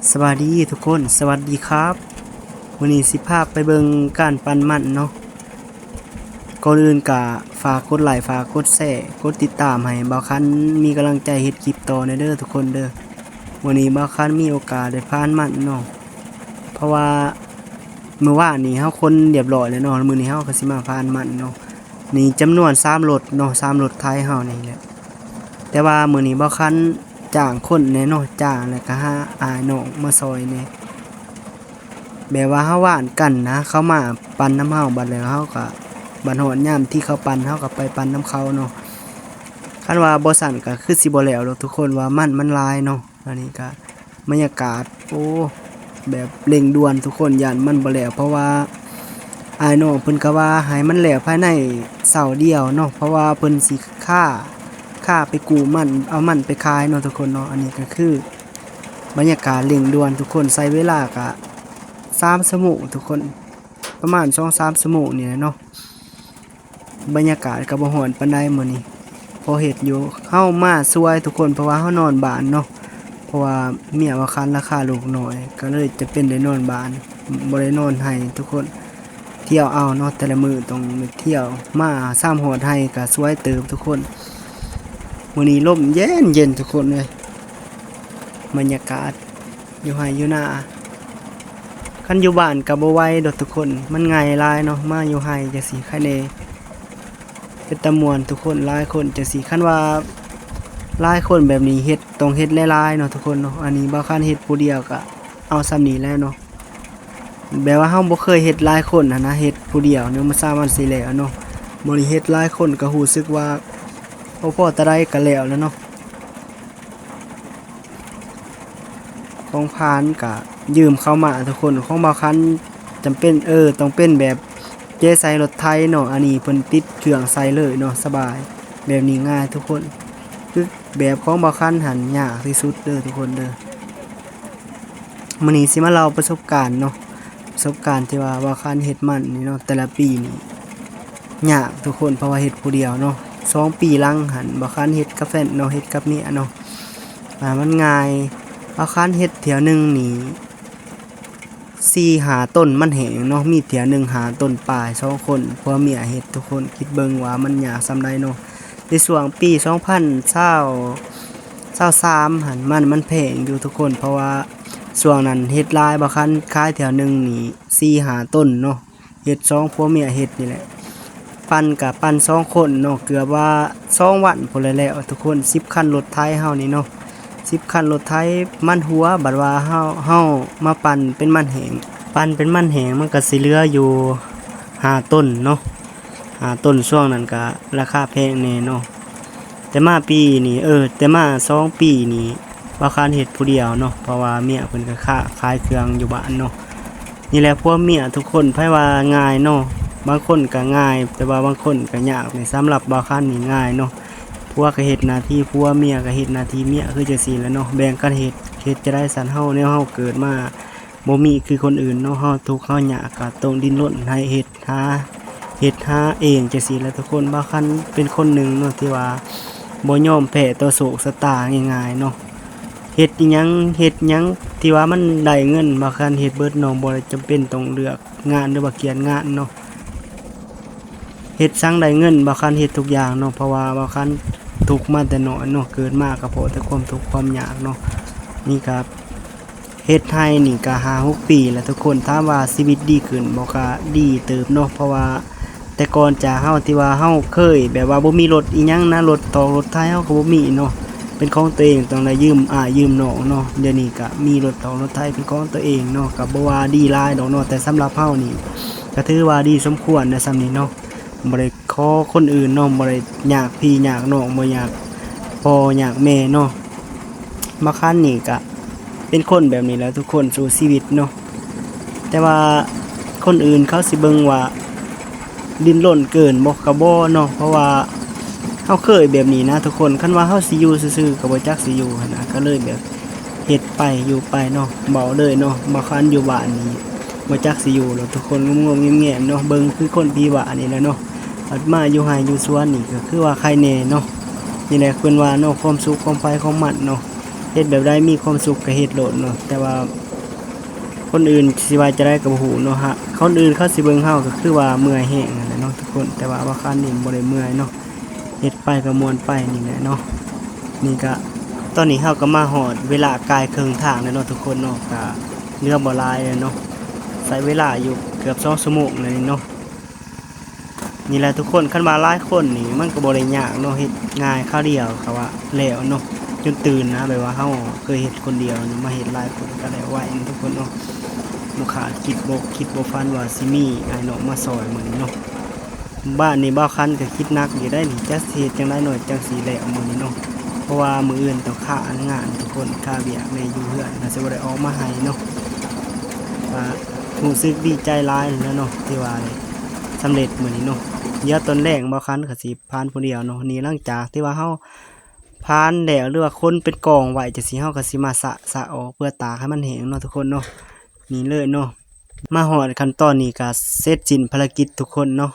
สวัสดีทุกคนสวัสดีครับวันนี้สิพาไปเบิ่งการปั่นมันเนาะก่อนอื่นก็ฝากกดไลค์ฝากกดแชร์กดติดตามให้บ่าวคันมีกำลังใจเฮ็ดคลิปต่อเด้อทุกคนเด้อวันนี้บ่าวคันมีโอกาสได้ผ่านมันเนาะเพราะว่าเมื่อวานนี้เฮาคนเรียบร้อยแล้วเนาะมื้อนี้เฮาก็สิมาผ่านมันเนาะนี่จำนวน3รถเนาะ3รถไทยเฮานี่แหละแต่ว่ามื้อนี้บ่าวคันจ้างคนแน่เนาะจ้างแล้วก็หาอ้ายน้องมาซอยแหน่แบบว่าเฮาว่านกันนะเขามาปั่นน้ำเฮาบัดแล้วเฮาก็บัดฮอดยามที่เขาปั่นเฮาก็ไปปั่นน้ำเขาเนาะคันว่าบ่สั่นก็คือสิบ่แล้วดอกทุกคนว่ามันหลายเนาะอันนี้ก็บรรยากาศโอ้แบบเร่งด่วนทุกคนย้านมันบ่แล้วเพราะว่าอ้ายน้องเพิ่นก็ว่าให้มันแล้วภายในเช้าเดียวเนาะเพราะว่าเพิ่นสิค่าไปกู้มันเอามันไปขายเนาะทุกคนเนาะอันนี้ก็คือบรรยากาศเร่งด่วนทุกคนใช้เวลาก็3ชั่วโมงทุกคนประมาณ 2-3 ชั่วโมงนี่แหละเนาะบรรยากาศก็บ่ร้อนปานใดมื้อนี้พอเฮ็ดอยู่เฮามาสวยทุกคนเพราะว่าเฮานอนบ้านเนาะเพราะว่าเมียว่าคันราคาลูกน้อยก็เลยจะเป็นได้นอนบ้านบ่ได้นอนให้ทุกคนเที่ยวเอาเนาะแต่ละมื้อต้องเที่ยวมาซ้ำฮอดให้ก็สวยเติบทุกคนมื้อนี้ลมเย็นทุกคนเลยบรรยากาศอยู่ไร่อยู่นาคันอยู่บ้านก็บ่ไหวดอกทุกคนมันง่ายหลายเนาะมาอยู่ไร่จังซี่คันแน่เป็นตะม่วนทุกคนหลายคนจังซี่คันว่าหลายคนแบบนี้เฮ็ดต้องเฮ็ดหลายๆเนาะทุกคนเนาะอันนี้บ่คันเฮ็ดผู้เดียวก็เอาส่ำนี้แล้วเนาะแบบว่าเฮาบ่เคยเฮ็ดหลายคนนะเฮ็ดผู้เดียวเนาะมันสามารถสิแล้วเนาะบ่ได้เฮ็ดหลายคนก็รู้สึกว่าพอตะไดก็แล้วเนาะของพานก็ยืมเข้ามาทุกคนของบ่คันจำเป็นต้องเป็นแบบเจใส่รถไถเนาะอันนี้เพิ่นติดเครื่องใส่เลยเนาะสบายแบบนี้ง่ายทุกคนคือแบบของบ่คันหันยากที่สุดเด้อทุกคนเด้อมื้อนี้สิมาเล่าประสบการณ์เนาะประสบการณ์ที่ว่าบ่คันเฮ็ดมันนี่เนาะแต่ละปีนี่ยากทุกคนเพราะว่าเฮ็ดผู้เดียวเนาะ2 ปีหลังหันบ่คันเฮ็ดกับแฟนเนาะเฮ็ดกับเมียเนาะมันง่ายบ่คันเฮ็ดเที่ยวนึงนี่4-5ต้นมันแห้งเนาะมีเที่ยหนึง5ต้นปลาย2คนผัวเมียเฮ็ดทุกคนคิดเบิ่งว่ามันยากส่ำใดเนาะในช่วงปี2023หั่นมันแพงอยู่ทุกคนเพราะว่าช่วงนั้นเฮ็ดหลายบ่คันขายเที่ยวหนึงนี่4-5ต้นเนาะเฮ็ด2ผัวเมียเฮ็ดนี่แหละปั่นก็ปั่น2คนเนาะเกือบว่า2วันพุ่นแล้วทุกคน10คันรถไถเฮานี่เนาะ10คันรถไถมันหัวบัดว่าเฮามาปั่นเป็นมันแห้งปั่นเป็นมันแห้งมันก็สิเหลืออยู่5ต้นเนาะ5ต้นช่วงนั้นก็ราคาแพงแน่เนาะแต่มาปีนี้แต่มา2ปีนี้บ่คันเฮ็ดผู้เดียวเนาะเพราะว่าเมียเพิ่นก็ขายเครื่องอยู่บ้านเนาะนี่แหละพวกเมียทุกคนไผว่าง่ายเนาะบางคนก็ง่ายแต่ว่าบางคนก็ยากนี่สำหรับบ่คันนี่ง่ายเนาะผัวก็เฮ็ดหน้าที่ผัวเมียก็เฮ็ดหน้าที่เมียคือจังซี่แหละเนาะแบ่งกันเฮ็ดจะได้สันเฮาแนวเฮาเกิดมาบ่มีคือคนอื่นเนาะเฮาทุกข์เฮายากก็ต้องดิ้นรนให้เฮ็ดหาเองจังซี่แหละทุกคนบ่คันเป็นคนหนึ่งเนาะที่ว่าบ่ยอมแพ้ต่อโชคชะตาง่ายๆเนาะเฮ็ดอิหยังที่ว่ามันได้เงินบ่คันเฮ็ดเบิดเนาะบ่ได้จำเป็นต้องเลือกงานหรือว่าเกียรติงานเนาะเฮ็ดซังได้เงินบ่คันเฮ็ดทุกอย่างเนาะเพราะว่าบ่คันทุกข์มาแต่น้อยเนาะเกิดมาก็เพราะแต่ความทุกข์ความยากเนาะนี่ครับเฮ็ดไทยนี่ก็5-6 ปีแล้วทุกคนถามว่าชีวิตดีขึ้นบ่ก็ดีเติบเนาะเพราะว่าแต่ก่อนจากเฮาที่ว่าเฮาเคยแบบว่าบ่มีรถอิหยังนะรถตอกรถไถเฮาก็บ่มีเนาะเป็นของตัวเองต้องได้ยืมยืมน้องเนาะเดี๋ยวนี้ก็มีรถตอกรถไถเป็นของตัวเองเนาะก็บ่ว่าดีหลายดอกเนาะแต่สำหรับเฮานี่ก็ถือว่าดีสมควรนะส่ำนี้เนาะบ่ได้ขอคนอื่นเนาะบ่ได้ยากพี่ยากน้องบ่อยากพ่อยากแม่เนาะมาคันนี่ก็เป็นคนแบบนี้แหล้วทุกคนสู่ชีวิตเนาะแต่ว่าคนอื่นเขาสิเบิ่งว่าดิ้นรนเกินบ่ก็บ่เนาะเพราะว่าเฮาเคยแบบนี้นะทุกคนคันว่าเฮาสิอยู่ซื่อๆก็บ่จักสิอยู่หั้นนะก็เลยแบบเฮ็ดไปอยู่ไปเนาะเบาเลยเนาะบ่คันอยู่บ้านนี่บ่จักสิอยู่แล้วทุกคนงมๆแง่ๆเนาะเบิ่งคือคนปีบ้านนี่แหละเนาะอัดมาอยู่ไร่อยู่สวนนี่ก็คือว่าใครแน่เนาะนี่แหละเพิ่นว่าเนาะความสุขความไฟของมันเนาะ เฮ็ดแบบใดมีความสุขก็เฮ็ดโลดเนาะแต่ว่าคนอื่นสิว่าจะได้ก็บ่ฮู้เนาะฮะคนอื่นเขาสิเบิ่งเฮาก็คือว่าเมื่อยแฮงนั่นแหละเนาะทุกคนแต่ว่าบ่คันนี่บ่ได้เมื่อยเนาะเฮ็ดไปก็ม่วนไปนี่แหละเนาะนี่ก็ตอนนี้เฮาก็มาฮอดเวลากายครึ่งทางแล้วเนาะทุกคนเนาะก็เหลือบ่หลายแล้วเนาะใช้เวลาอยู่เกือบ2ชั่วโมงเลยเนาะนี่แหละทุกคนคันมาหลายคนนี่มันก็บ่ได้ยากเนาะเฮ็ดง่ายคราวเดียวก็ว่าแล้วเนาะจนตื่นนะแบบว่าเฮาเคยเฮ็ดคนเดียวนี่มาเฮ็ดหลายคนก็แล้วไวเนาะทุกคนเนาะบ่ขาดคิดบ่ฝันว่าสิมีอ้ายน้องมาซอยมื้อนี้เนาะบ้านนี่บ่คันก็คิดหนักอยู่ได้นี่จักสิเฮ็ดจังได๋หน่อยจังสิแล้วมื้อนี้เนาะเพราะว่ามื้ออื่นต้องค่างานทุกคนค่าเวียกในอยู่เฮือนน่าสิบ่ได้ออกมาให้เนาะว่ารู้สึกดีใจหลายแล้วเนาะที่ว่าได้สำเร็จมื้อนี้เนาะเดี๋ยวตอนแรกบ่คันก็สิผ่านผู้เดียวเนาะนี่หลังจากที่ว่าเฮาผ่านแล้วหรือว่าคนเป็นกองไว้จังซี่เฮาก็สิมาสะออกเพื่อตากให้มันแห้งเนาะทุกคนเนาะนี่เลยเนาะมาฮอดขั้นตอนนี้ก็เสร็จสิ้นภารกิจทุกคนเนาะ